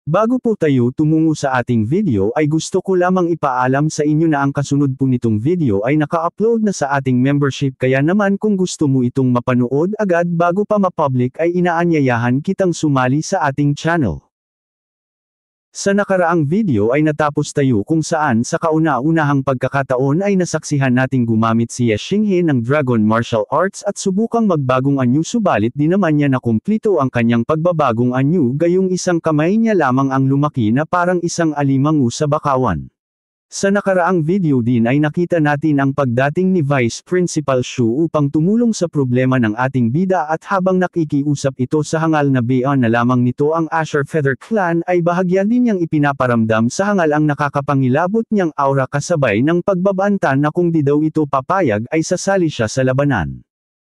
Bago po tayo tumungo sa ating video ay gusto ko lamang ipaalam sa inyo na ang kasunod po nitong video ay naka-upload na sa ating membership kaya naman kung gusto mo itong mapanood agad bago pa ma-public ay inaanyayahan kitang sumali sa ating channel. Sa nakaraang video ay natapos tayo kung saan sa kauna-unahang pagkakataon ay nasaksihan nating gumamit si Ye Xinghe ng Dragon Martial Arts at subukang magbagong anyo subalit di naman niya nakumplito ang kanyang pagbabagong anyo gayong isang kamay niya lamang ang lumaki na parang isang alimango sa bakawan. Sa nakaraang video din ay nakita natin ang pagdating ni Vice Principal Shu upang tumulong sa problema ng ating bida at habang nakikiusap ito sa hangal na beon na lamang nito ang Asher Feather Clan ay bahagya din niyang ipinaparamdam sa hangal ang nakakapangilabot niyang aura kasabay ng pagbabanta na kung di daw ito papayag ay sasali siya sa labanan.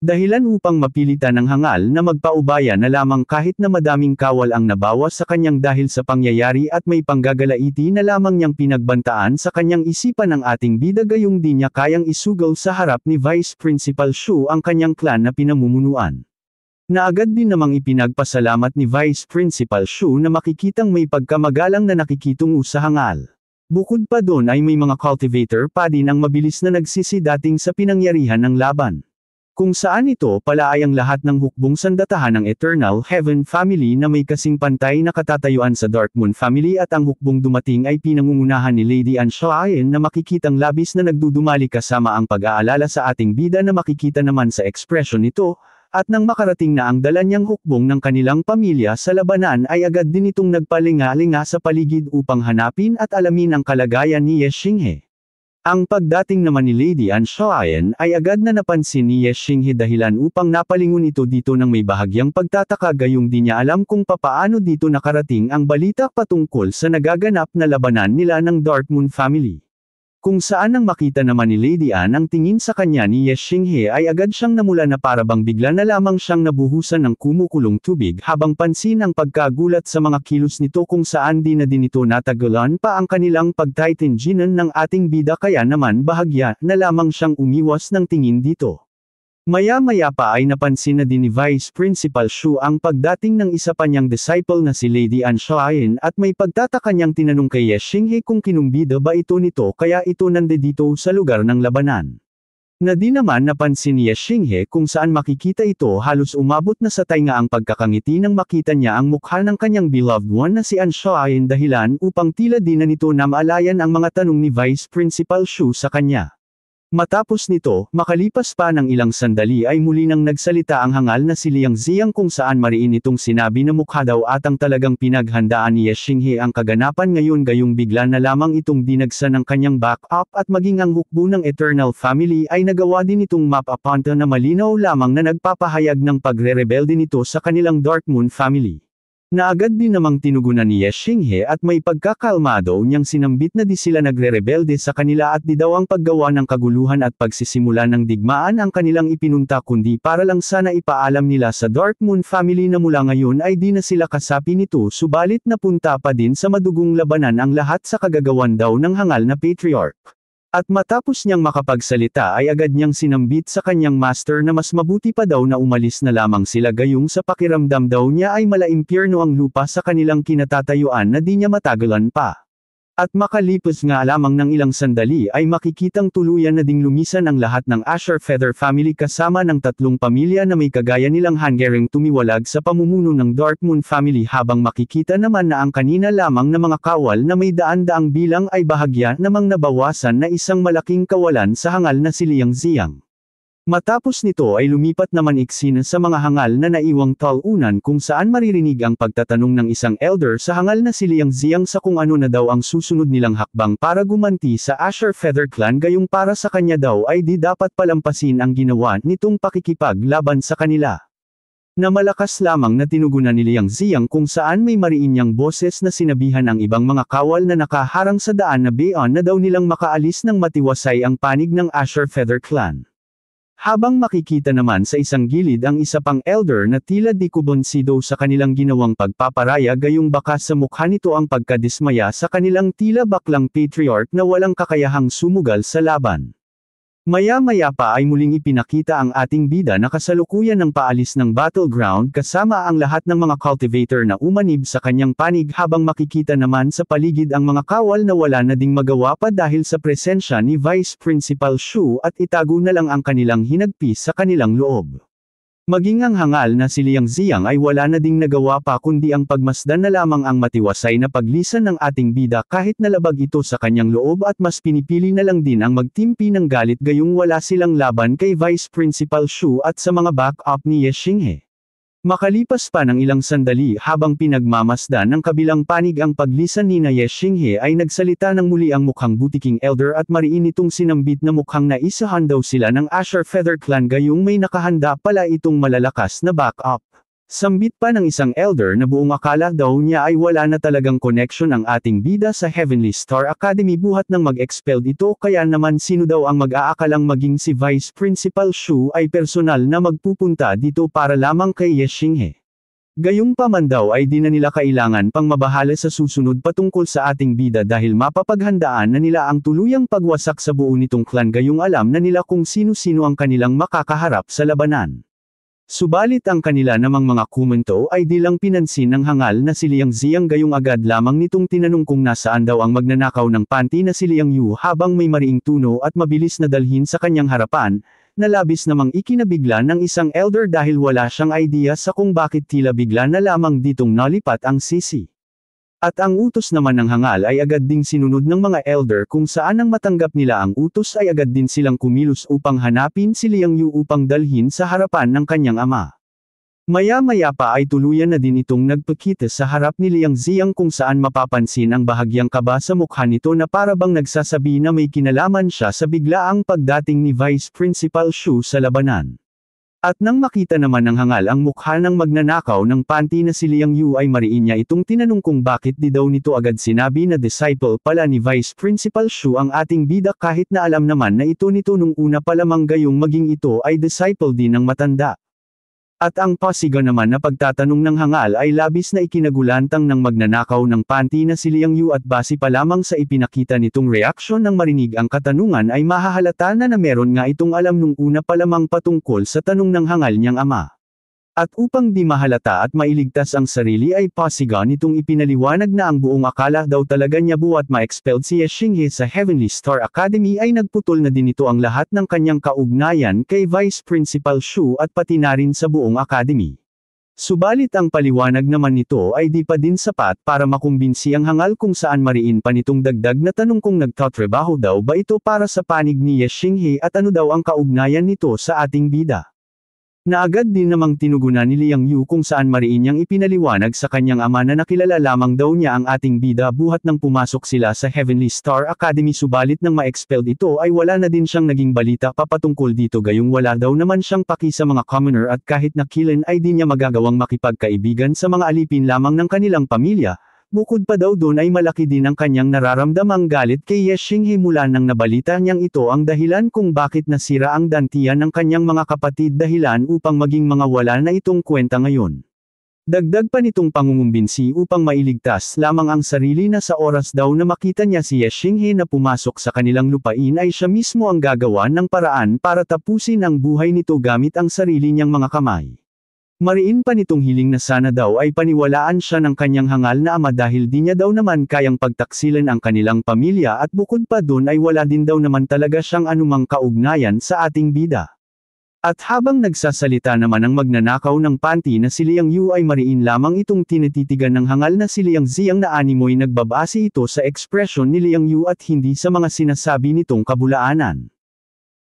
Dahilan upang mapilitan ng hangal na magpaubaya na lamang kahit na madaming kawal ang nabawas sa kanyang dahil sa pangyayari at may panggagalaiti na lamang niyang pinagbantaan sa kanyang isipan ng ating bida gayong di niya kayang isugal sa harap ni Vice Principal Shu ang kanyang clan na pinamumunuan. Naagad din namang ipinagpasalamat ni Vice Principal Shu na makikitang may pagkamagalang na nakikitungo sa hangal. Bukod pa doon ay may mga cultivator pa din ang mabilis na nagsisidating sa pinangyarihan ng laban. Kung saan ito pala ay ang lahat ng hukbong sandatahan ng Eternal Heaven Family na may kasing pantay na katatayuan sa Dark Moon Family at ang hukbong dumating ay pinangungunahan ni Lady An Xiaoyan na makikitang labis na nagdudumali kasama ang pag-aalala sa ating bida na makikita naman sa ekspresyon nito, at nang makarating na ang dala niyang hukbong ng kanilang pamilya sa labanan ay agad din itong nagpalinga-linga sa paligid upang hanapin at alamin ang kalagayan ni Ye Xinghe. Ang pagdating naman ni Lady An Xiaoyan ay agad na napansin ni Ye Xinghe dahilan upang napalingon ito dito ng may bahagyang pagtataka gayong di niya alam kung papaano dito nakarating ang balita patungkol sa nagaganap na labanan nila ng Dark Moon Family. Kung saan nang makita naman ni Lady An ang tingin sa kanya ni Ye Xinghe ay agad siyang namula na parabang bigla na lamang siyang nabuhusan ng kumukulong tubig habang pansin ang pagkagulat sa mga kilos nito kung saan di na din ito natagalan pa ang kanilang pagtitinginan ng ating bida kaya naman bahagya na lamang siyang umiwas ng tingin dito. Maya-maya pa ay napansin na din ni Vice Principal Shu ang pagdating ng isa pa niyang disciple na si Lady An Xiaoyan at may pagtataka niyang tinanong kay Ye Xinghe kung kinumbida ba ito nito kaya ito nandito sa lugar ng labanan. Na di naman napansin ni Ye Xinghe kung saan makikita ito halos umabot na sa tainga ang pagkakangiti nang makita niya ang mukha ng kanyang beloved one na si An Xiaoyan dahilan upang tila di na nito namalayan ang mga tanong ni Vice Principal Shu sa kanya. Matapos nito, makalipas pa ng ilang sandali ay muli nang nagsalita ang hangal na si Liang Ziyang kung saan mariin itong sinabi na mukha daw atang talagang pinaghandaan ni Ye Xinghe ang kaganapan ngayon gayong bigla na lamang itong dinagsa ng kanyang backup at maging ang hukbo ng Eternal Family ay nagawa din itong map-apunta na malinaw lamang na nagpapahayag ng pagre-rebelde nito sa kanilang Dark Moon Family. Naagad din namang tinugunan ni Ye Xinghe at may pagkakalmado niyang sinambit na di sila nagre-rebelde sa kanila at di daw ang paggawa ng kaguluhan at pagsisimula ng digmaan ang kanilang ipinunta kundi para lang sana ipaalam nila sa Dark Moon Family na mula ngayon ay di na sila kasapi nito subalit napunta pa din sa madugong labanan ang lahat sa kagagawan daw ng hangal na Patriarch. At matapos niyang makapagsalita ay agad niyang sinambit sa kanyang master na mas mabuti pa daw na umalis na lamang sila gayong sa pakiramdam daw niya ay malaimpyerno ang lupa sa kanilang kinatatayuan na di niya matagalan pa. At makalipas nga lamang ng ilang sandali ay makikitang tuluyan na ding lumisan ang lahat ng Asher Feather Family kasama ng tatlong pamilya na may kagaya nilang hangering tumiwalag sa pamumuno ng Dark Moon Family habang makikita naman na ang kanina lamang na mga kawal na may daan-daang bilang ay bahagya namang nabawasan na isang malaking kawalan sa hangal na si Liang Ziyang. Matapos nito ay lumipat naman iksina sa mga hangal na naiwang talunan kung saan maririnig ang pagtatanong ng isang elder sa hangal na si Liang Ziyang sa kung ano na daw ang susunod nilang hakbang para gumanti sa Asher Feather Clan gayong para sa kanya daw ay di dapat palampasin ang ginawa nitong pakikipaglaban sa kanila. Na malakas lamang na tinugunan ni Liang Ziyang kung saan may mariin niyang boses na sinabihan ang ibang mga kawal na nakaharang sa daan na beon na daw nilang makaalis ng matiwasay ang panig ng Asher Feather Clan. Habang makikita naman sa isang gilid ang isa pang elder na tila di kumbonsido sa kanilang ginawang pagpaparaya gayong baka sa mukha nito ang pagkadismaya sa kanilang tila baklang patriarch na walang kakayahang sumugal sa laban. Maya-maya pa ay muling ipinakita ang ating bida na kasalukuyan ng paalis ng battleground kasama ang lahat ng mga cultivator na umanib sa kanyang panig habang makikita naman sa paligid ang mga kawal na wala na ding magawa pa dahil sa presensya ni Vice Principal Shu at itago na lang ang kanilang hinagpis sa kanilang loob. Maging ang hangal na si Liang Ziang ay wala na ding nagawa pa kundi ang pagmasdan na lamang ang matiwasay na paglisan ng ating bida kahit nalabag ito sa kanyang loob at mas pinipili na lang din ang magtimpi ng galit gayong wala silang laban kay Vice Principal Shu at sa mga back-up ni Ye Xinghe. Makalipas pa ng ilang sandali habang pinagmamasdan ng kabilang panig ang paglisan ni Ye Xinghe ay nagsalita ng muli ang mukhang butiking elder at mariin itong sinambit na mukhang naisahan daw sila ng Asher Feather Clan gayong may nakahanda pala itong malalakas na backup. Sambit pa ng isang elder na buong akala daw niya ay wala na talagang connection ang ating bida sa Heavenly Star Academy buhat nang mag-expelled ito kaya naman sino daw ang mag-aakalang maging si Vice Principal Shu ay personal na magpupunta dito para lamang kay Ye Xinghe. Gayong pa man daw ay di na nila kailangan pang mabahala sa susunod patungkol sa ating bida dahil mapapaghandaan na nila ang tuluyang pagwasak sa buo nitong clan gayong alam na nila kung sino-sino ang kanilang makakaharap sa labanan. Subalit ang kanila namang mga komento ay di lang pinansin ng hangal na si Liang Ziang gayong agad lamang nitong tinanong kung nasaan daw ang magnanakaw ng panty na si Liang Yu habang may mariing tuno at mabilis na dalhin sa kanyang harapan, na labis namang ikinabigla ng isang elder dahil wala siyang idea sa kung bakit tila bigla na lamang ditong nalipat ang sisi. At ang utos naman ng hangal ay agad ding sinunod ng mga elder kung saan nang matanggap nila ang utos ay agad din silang kumilos upang hanapin si Liang Yu upang dalhin sa harapan ng kanyang ama. Maya-maya pa ay tuluyan na din itong nagpakita sa harap ni Liang Ziang kung saan mapapansin ang bahagyang kaba sa mukha nito na para bang nagsasabi na may kinalaman siya sa biglaang pagdating ni Vice Principal Shu sa labanan. At nang makita naman ng hangal ang mukha ng magnanakaw ng panty na si Liang Yu ay mariin niya itong tinanong kung bakit di daw nito agad sinabi na disciple pala ni Vice Principal Shu ang ating bida kahit na alam naman na ito nito nung una pa lamang gayong maging ito ay disciple din ng matanda. At ang pasiga naman na pagtatanong ng hangal ay labis na ikinagulantang ng magnanakaw ng panty na si Liang Yu at base pa lamang sa ipinakita nitong reaksyon ng marinig ang katanungan ay mahahalata na meron nga itong alam nung una pa lamang patungkol sa tanong ng hangal niyang ama. At upang di mahalata at mailigtas ang sarili ay pasiga nitong ipinaliwanag na ang buong akala daw talaga niya buwat ma-expelled si Ye Xinghe sa Heavenly Star Academy ay nagputol na din ito ang lahat ng kanyang kaugnayan kay Vice Principal Shu at pati na rin sa buong academy. Subalit ang paliwanag naman nito ay di pa din sapat para makumbinsi ang hangal kung saan mariin pa nitong dagdag na tanong kung nagtatrabaho daw ba ito para sa panig ni Ye Xinghe at ano daw ang kaugnayan nito sa ating bida. Na agad din namang tinugunan ni Liang Yu kung saan mariin niyang ipinaliwanag sa kanyang ama na nakilala lamang daw niya ang ating bida buhat nang pumasok sila sa Heavenly Star Academy subalit nang ma-expelled ito ay wala na din siyang naging balita papatungkol dito gayong wala daw naman siyang paki sa mga commoner at kahit nakilan ay di niya magagawang makipagkaibigan sa mga alipin lamang ng kanilang pamilya. Bukod pa daw doon ay malaki din ang kanyang nararamdamang galit kay Ye Xinghe mula nang nabalita niyang ito ang dahilan kung bakit nasira ang dantian ng kanyang mga kapatid dahilan upang maging mga wala na itong kwenta ngayon. Dagdag pa nitong pangungumbinsi upang mailigtas lamang ang sarili na sa oras daw na makita niya si Ye Xinghe na pumasok sa kanilang lupain ay siya mismo ang gagawa ng paraan para tapusin ang buhay nito gamit ang sarili niyang mga kamay. Mariin pa nitong hiling na sana daw ay paniwalaan siya ng kanyang hangal na ama dahil di niya daw naman kayang pagtaksilan ang kanilang pamilya at bukod pa dun ay wala din daw naman talaga siyang anumang kaugnayan sa ating bida. At habang nagsasalita naman ang magnanakaw ng panty na si Liang Yu ay mariin lamang itong tinititigan ng hangal na si Liang Ziang na animoy nagbabase ito sa ekspresyon ni Liang Yu at hindi sa mga sinasabi nitong kabulaanan.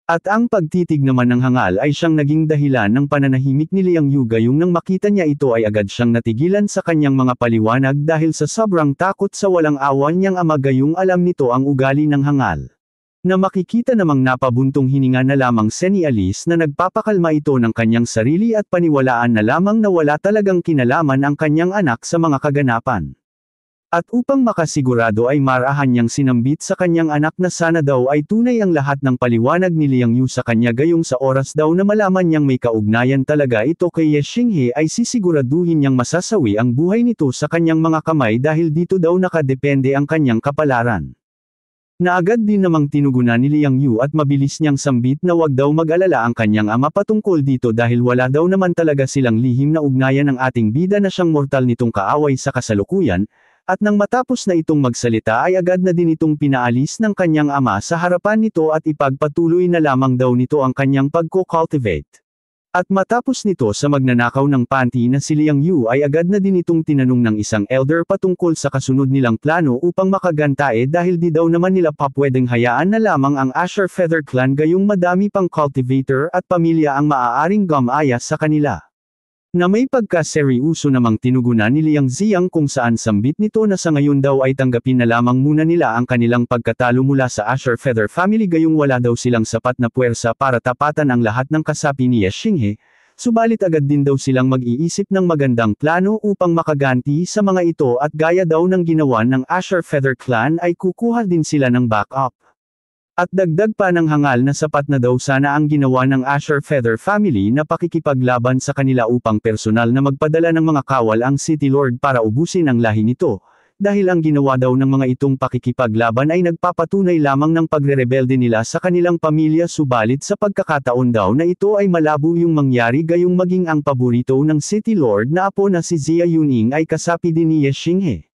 At ang pagtitig naman ng hangal ay siyang naging dahilan ng pananahimik ni Liang Yu gayong nang makita niya ito ay agad siyang natigilan sa kanyang mga paliwanag dahil sa sobrang takot sa walang awa niyang ama gayong alam nito ang ugali ng hangal. Na makikita namang napabuntong hininga na lamang senialis na nagpapakalma ito ng kanyang sarili at paniwalaan na lamang na wala talagang kinalaman ang kanyang anak sa mga kaganapan. At upang makasigurado ay marahan niyang sinambit sa kanyang anak na sana daw ay tunay ang lahat ng paliwanag ni Liang Yu sa kanya gayong sa oras daw na malaman niyang may kaugnayan talaga ito kay Ye Xinghe ay sisiguraduhin niyang masasawi ang buhay nito sa kanyang mga kamay dahil dito daw nakadepende ang kanyang kapalaran. Na agad din namang tinugunan ni Liang Yu at mabilis niyang sambit na wag daw mag-alala ang kanyang ama patungkol dito dahil wala daw naman talaga silang lihim na ugnayan ng ating bida na siyang mortal nitong kaaway sa kasalukuyan, at nang matapos na itong magsalita ay agad na din itong pinaalis ng kanyang ama sa harapan nito at ipagpatuloy na lamang daw nito ang kanyang pagko-cultivate. At matapos nito sa magnanakaw ng panty na si Liang Yu ay agad na din itong tinanong ng isang elder patungkol sa kasunod nilang plano upang makagantae dahil di daw naman nila papwedeng hayaan na lamang ang Asher Feather Clan gayong madami pang cultivator at pamilya ang maaaring gumaya sa kanila. Na may pagkaseryoso namang tinugunan ni Liang Ziyang kung saan sambit nito na sa ngayon daw ay tanggapin na lamang muna nila ang kanilang pagkatalo mula sa Asher Feather family gayong wala daw silang sapat na puwersa para tapatan ang lahat ng kasapi ni Ye Xinghe, subalit agad din daw silang mag-iisip ng magandang plano upang makaganti sa mga ito at gaya daw ng ginawa ng Asher Feather Clan ay kukuha din sila ng backup. At dagdag pa ng hangal na sapat na daw sana ang ginawa ng Asher Feather family na pakikipaglaban sa kanila upang personal na magpadala ng mga kawal ang City Lord para ubusin ang lahi nito, dahil ang ginawa daw ng mga itong pakikipaglaban ay nagpapatunay lamang ng pagrerebelde nila sa kanilang pamilya subalit sa pagkakataon daw na ito ay malabo yung mangyari gayong maging ang paborito ng City Lord na apo na si Jia Yuning ay kasapi din ni Ye Xinghe.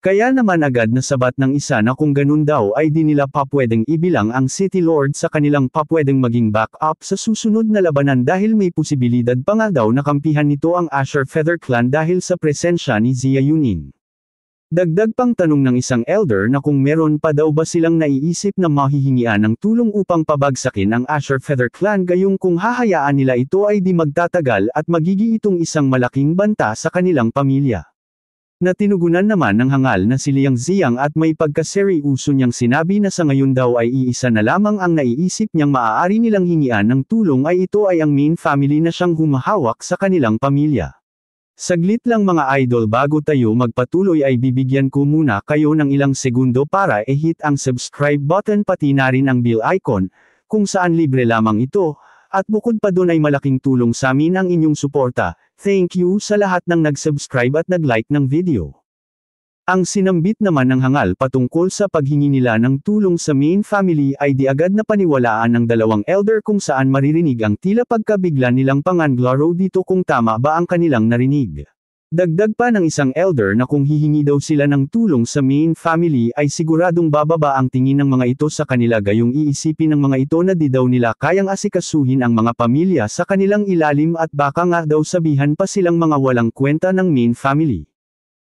Kaya naman agad na sabat ng isa na kung ganun daw ay di nila papwedeng ibilang ang City Lord sa kanilang papwedeng maging backup sa susunod na labanan dahil may posibilidad pa nga daw na kampihan nito ang Asher Feather Clan dahil sa presensya ni Jia Yuning. Dagdag pang tanong ng isang elder na kung meron pa daw ba silang naiisip na mahihingian ng tulong upang pabagsakin ang Asher Feather Clan gayong kung hahayaan nila ito ay di magtatagal at magiging itong isang malaking banta sa kanilang pamilya. Na tinugunan naman ng hangal na si Liang Ziyang at may pagkaseryoso niyang sinabi na sa ngayon daw ay iisa na lamang ang naiisip niyang maaari nilang hingian ng tulong ay ito ay ang main family na siyang humahawak sa kanilang pamilya. Saglit lang mga idol bago tayo magpatuloy ay bibigyan ko muna kayo ng ilang segundo para i-hit ang subscribe button pati na rin ang bell icon, kung saan libre lamang ito, at bukod pa dun ay malaking tulong sa amin ang inyong suporta. Thank you sa lahat ng nag-subscribe at nag-like ng video. Ang sinambit naman ng hangal patungkol sa paghingi nila ng tulong sa main family ay di agad na paniwalaan ng dalawang elder kung saan maririnig ang tila pagkabigla nilang panganglaro dito kung tama ba ang kanilang narinig. Dagdag pa ng isang elder na kung hihingi daw sila ng tulong sa main family ay siguradong bababa ang tingin ng mga ito sa kanila gayong iisipin ng mga ito na di daw nila kayang asikasuhin ang mga pamilya sa kanilang ilalim at baka nga daw sabihan pa silang mga walang kwenta ng main family.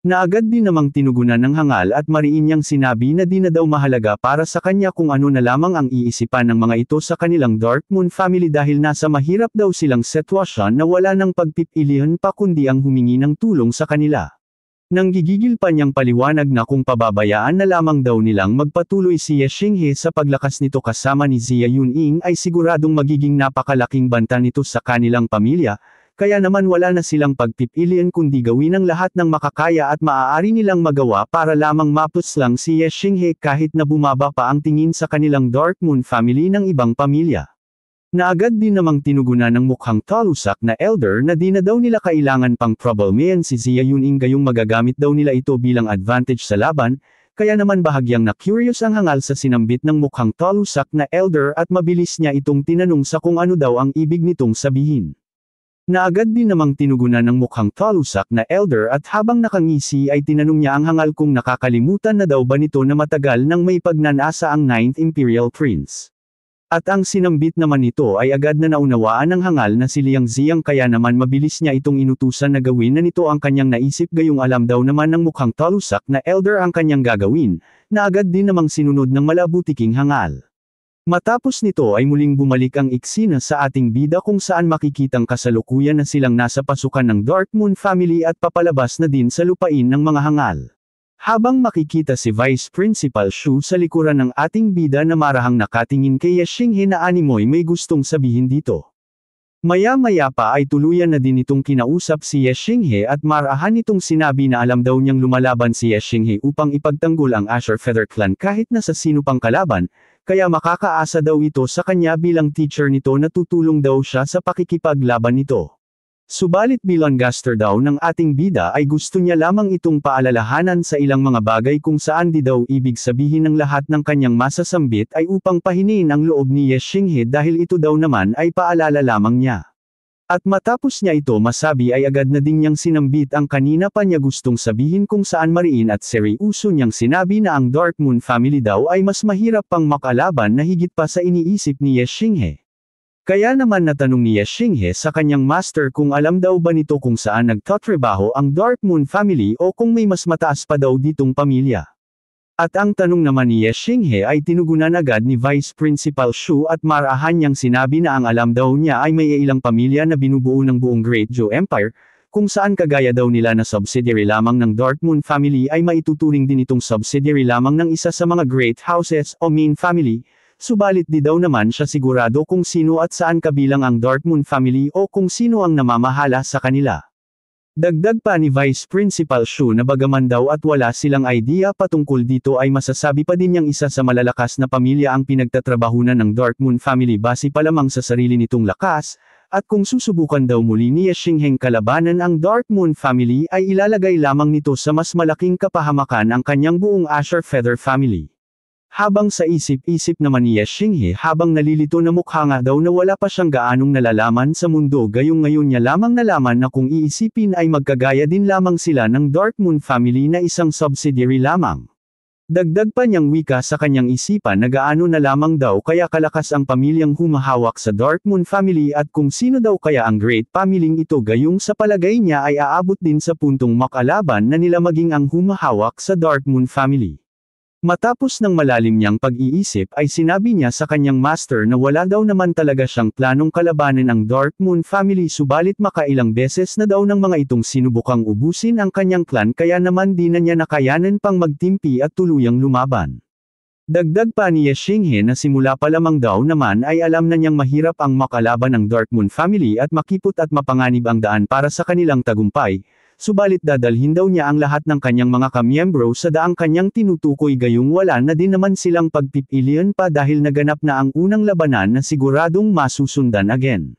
Na agad din namang tinugunan ng hangal at mariin niyang sinabi na di na daw mahalaga para sa kanya kung ano na lamang ang iisipan ng mga ito sa kanilang Dark Moon family dahil nasa mahirap daw silang sitwasyon na wala nang pagpipilian pa kundi ang humingi ng tulong sa kanila. Nang gigigil pa niyang paliwanag na kung pababayaan na lamang daw nilang magpatuloy si Ye Xinghe sa paglakas nito kasama ni Jia Yuning ay siguradong magiging napakalaking banta nito sa kanilang pamilya, kaya naman wala na silang pagpipilian kundi gawin ang lahat ng makakaya at maaari nilang magawa para lamang mapuslang si Ye Xinghe kahit na bumaba pa ang tingin sa kanilang Dark Moon family ng ibang pamilya. Na agad din namang tinugunan ng mukhang talusak na elder na di na daw nila kailangan pang problemayan si Jia Yuning gayong magagamit daw nila ito bilang advantage sa laban, kaya naman bahagyang na curious ang hangal sa sinambit ng mukhang talusak na elder at mabilis niya itong tinanong sa kung ano daw ang ibig nitong sabihin. Na agad din namang tinugunan ng mukhang talusak na elder at habang nakangisi ay tinanong niya ang hangal kung nakakalimutan na daw ba nito na matagal nang may pagnanasa ang 9th Imperial Prince. At ang sinambit naman nito ay agad na naunawaan ng hangal na si Liang Ziyang kaya naman mabilis niya itong inutusan na gawin na nito ang kanyang naisip gayong alam daw naman ng mukhang talusak na elder ang kanyang gagawin, na agad din namang sinunod ng malabutiking hangal. Matapos nito ay muling bumalik ang eksena sa ating bida kung saan makikitang kasalukuyan na silang nasa pasukan ng Dark Moon family at papalabas na din sa lupain ng mga hangal. Habang makikita si Vice Principal Shu sa likuran ng ating bida na marahang nakatingin kay Ye Xinghe na animoy may gustong sabihin dito. Maya-maya pa ay tuluyan na din itong kinausap si Ye Xinghe at marahan nitong sinabi na alam daw niyang lumalaban si Ye Xinghe upang ipagtanggol ang Asher Feather Clan kahit na sa sino pang kalaban, kaya makakaasa daw ito sa kanya bilang teacher nito na tutulong daw siya sa pakikipaglaban nito. Subalit bilang gaster daw ng ating bida ay gusto niya lamang itong paalalahanan sa ilang mga bagay kung saan di daw ibig sabihin ng lahat ng kanyang masasambit ay upang pahinin ang loob ni Ye Xinghe dahil ito daw naman ay paalala lamang niya. At matapos niya ito masabi ay agad na ding niyang sinambit ang kanina pa niya gustong sabihin kung saan mariin at seryoso niyang sinabi na ang Dark Moon family daw ay mas mahirap pang makalaban na higit pa sa iniisip ni Ye Xinghe. Kaya naman natanong ni Ye Xinghe sa kanyang master kung alam daw ba nito kung saan nagtatrabaho ang Dark Moon family o kung may mas mataas pa daw ditong pamilya. At ang tanong naman ni Ye Xinghe ay tinugunan agad ni Vice Principal Shu at marahan niyang sinabi na ang alam daw niya ay may ilang pamilya na binubuo ng buong Great Zhou Empire, kung saan kagaya daw nila na subsidiary lamang ng Dark Moon family ay maituturing din itong subsidiary lamang ng isa sa mga great houses o main family. Subalit di daw naman siya sigurado kung sino at saan kabilang ang Dark Moon family o kung sino ang namamahala sa kanila. Dagdag pa ni Vice Principal Shu na bagaman daw at wala silang idea patungkol dito ay masasabi pa din niyang isa sa malalakas na pamilya ang pinagtatrabahunan ng Dark Moon family base pa lamang sa sarili nitong lakas, at kung susubukan daw muli ni Ye Xingheng kalabanan ang Dark Moon family ay ilalagay lamang nito sa mas malaking kapahamakan ang kanyang buong Azure Feather family. Habang sa isip-isip naman ni Ye Xinghe habang nalilito na mukha nga daw na wala pa siyang gaanong nalalaman sa mundo gayong ngayon niya lamang nalaman na kung iisipin ay magkagaya din lamang sila ng Dark Moon family na isang subsidiary lamang. Dagdag pa niyang wika sa kanyang isipan na gaano na lamang daw kaya kalakas ang pamilyang humahawak sa Dark Moon family at kung sino daw kaya ang great familyng ito gayong sa palagay niya ay aabot din sa puntong makalaban na nila maging ang humahawak sa Dark Moon family. Matapos ng malalim niyang pag-iisip ay sinabi niya sa kanyang master na wala daw naman talaga siyang planong kalabanin ang Dark Moon family subalit makailang beses na daw ng mga itong sinubukang ubusin ang kanyang clan kaya naman di na niya nakayanan pang magtimpi at tuluyang lumaban. Dagdag pa ni Ye Xinghe na simula pa lamang daw naman ay alam na niyang mahirap ang makalaban ng Dark Moon family at makipot at mapanganib ang daan para sa kanilang tagumpay. Subalit dadalhin daw niya ang lahat ng kanyang mga kamiyembro sa daang kanyang tinutukoy gayong wala na din naman silang pagpipilian pa dahil naganap na ang unang labanan na siguradong masusundan again.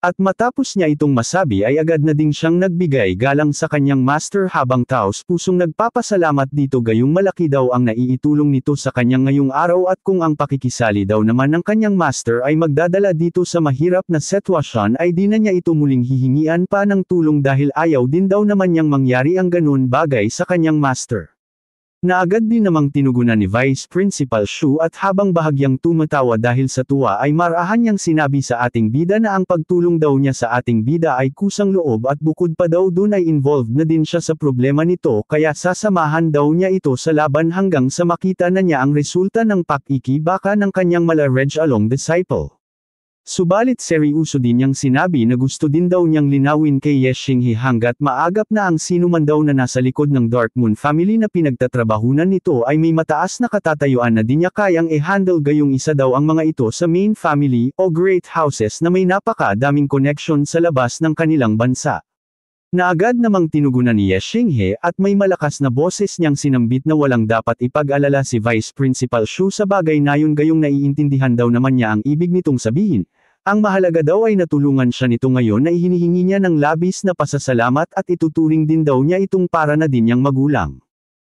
At matapos niya itong masabi ay agad na ding siyang nagbigay galang sa kanyang master habang taos pusong nagpapasalamat dito gayong malaki daw ang naiitulong nito sa kanyang ngayong araw at kung ang pakikisali daw naman ng kanyang master ay magdadala dito sa mahirap na sitwasyon ay di na niya ito muling hihingian pa ng tulong dahil ayaw din daw naman niyang mangyari ang ganun bagay sa kanyang master. Na agad din namang tinugunan ni Vice Principal Shu at habang bahagyang tumatawa dahil sa tuwa ay marahan niyang sinabi sa ating bida na ang pagtulong daw niya sa ating bida ay kusang loob at bukod pa daw dun ay involved na din siya sa problema nito kaya sasamahan daw niya ito sa laban hanggang sa makita na niya ang resulta ng pakikibaka ng kanyang mala-Reg Along disciple. Subalit seryoso din niyang sinabi na gusto din daw niyang linawin kay Ye Xinghe hanggat maagap na ang sino man daw na nasa likod ng Dark Moon family na pinagtatrabahunan nito ay may mataas na katatayuan na di niya kayang i-handle gayong isa daw ang mga ito sa main family o great houses na may napakadaming connection sa labas ng kanilang bansa. Na agad namang tinugunan ni Ye Xinghe at may malakas na boses niyang sinambit na walang dapat ipag-alala si Vice Principal Shu sa bagay na yun gayong naiintindihan daw naman niya ang ibig nitong sabihin. Ang mahalaga daw ay natulungan siya nito ngayon na hinihingi niya ng labis na pasasalamat at ituturing din daw niya itong para na din niyang magulang.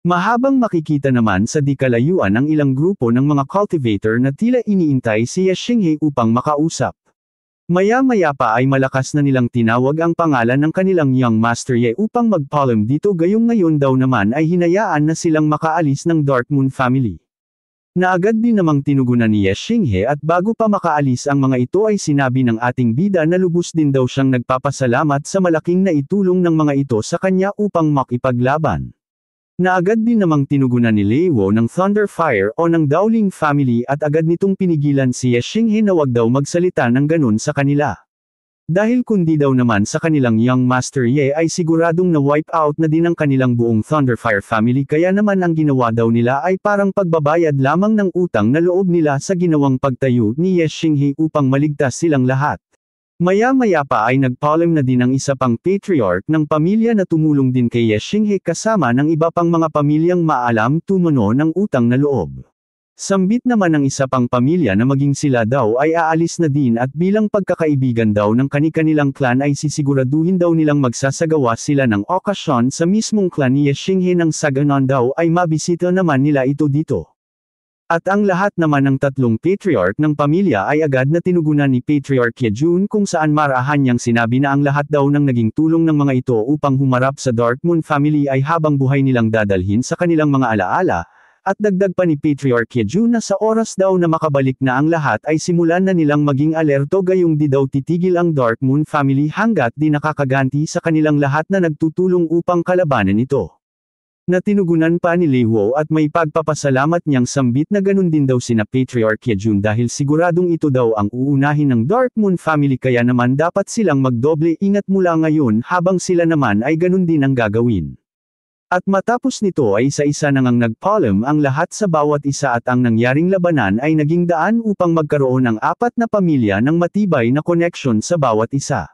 Mahabang makikita naman sa di kalayuan ang ilang grupo ng mga cultivator na tila iniintay si Ye Xinghe upang makausap. Maya-maya pa ay malakas na nilang tinawag ang pangalan ng kanilang young master Ye upang magpaalam dito gayong ngayon daw naman ay hinayaan na silang makaalis ng Dark Moon family. Na agad din namang tinugunan ni Ye Xinghe at bago pa makaalis ang mga ito ay sinabi ng ating bida na lubos din daw siyang nagpapasalamat sa malaking naitulong ng mga ito sa kanya upang makipaglaban. Na agad din namang tinugunan ni Lei Wo ng Thunderfire o ng Dowling family at agad nitong pinigilan si Ye Xinghe na wag daw magsalita ng ganun sa kanila. Dahil kundi daw naman sa kanilang young master Ye ay siguradong na-wipe out na din ang kanilang buong Thunderfire family kaya naman ang ginawa daw nila ay parang pagbabayad lamang ng utang na loob nila sa ginawang pagtayo ni Ye Xinghe upang maligtas silang lahat. Maya-maya pa ay nagpaalam na din ang isa pang patriarch ng pamilya na tumulong din kay Ye Xinghe kasama ng iba pang mga pamilyang maalam tumano ng utang na loob. Sambit naman ng isa pang pamilya na maging sila daw ay aalis na din at bilang pagkakaibigan daw ng kani-kanilang clan ay sisiguraduhin daw nilang magsasagawa sila ng okasyon sa mismong clan ni Ye Xinghe nang sa ganon daw ay mabisita naman nila ito dito. At ang lahat naman ng tatlong patriarch ng pamilya ay agad na tinugunan ni Patriarch Yejun kung saan marahan niyang sinabi na ang lahat daw ng naging tulong ng mga ito upang humarap sa Dark Moon family ay habang buhay nilang dadalhin sa kanilang mga alaala. At dagdag pa ni Patriarch Yejun na sa oras daw na makabalik na ang lahat ay simulan na nilang maging alerto gayong di daw titigil ang Dark Moon family hanggat di nakakaganti sa kanilang lahat na nagtutulong upang kalabanan ito. Natinugunan pa ni Lewo at may pagpapasalamat niyang sambit na ganun din daw sina Patriarch Yejun dahil siguradong ito daw ang uunahin ng Dark Moon family kaya naman dapat silang magdoble ingat mula ngayon habang sila naman ay ganun din ang gagawin. At matapos nito ay isa-isa nang nagpaalam ang lahat sa bawat isa at ang nangyaring labanan ay naging daan upang magkaroon ng apat na pamilya ng matibay na connection sa bawat isa.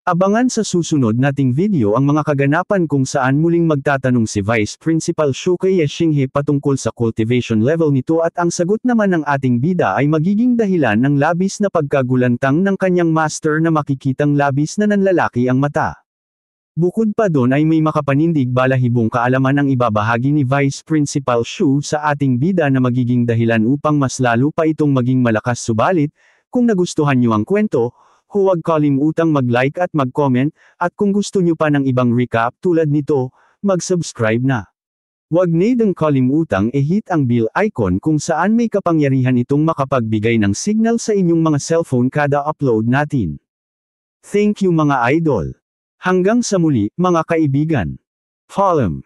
Abangan sa susunod nating video ang mga kaganapan kung saan muling magtatanong si Vice Principal Shu kay Ye Xinghe patungkol sa cultivation level nito at ang sagot naman ng ating bida ay magiging dahilan ng labis na pagkagulantang ng kanyang master na makikitang labis na nanlalaki ang mata. Bukod pa doon ay may makapanindig balahibong kaalaman ang ibabahagi ni Vice Principal Shu sa ating bida na magiging dahilan upang mas lalo pa itong maging malakas subalit, kung nagustuhan nyo ang kwento, huwag kalimutang mag-like at mag-comment, at kung gusto nyo pa ng ibang recap tulad nito, mag-subscribe na. Huwag nidang kalimutang i-hit ang bell icon kung saan may kapangyarihan itong makapagbigay ng signal sa inyong mga cellphone kada upload natin. Thank you mga idol. Hanggang sa muli, mga kaibigan. Paalam.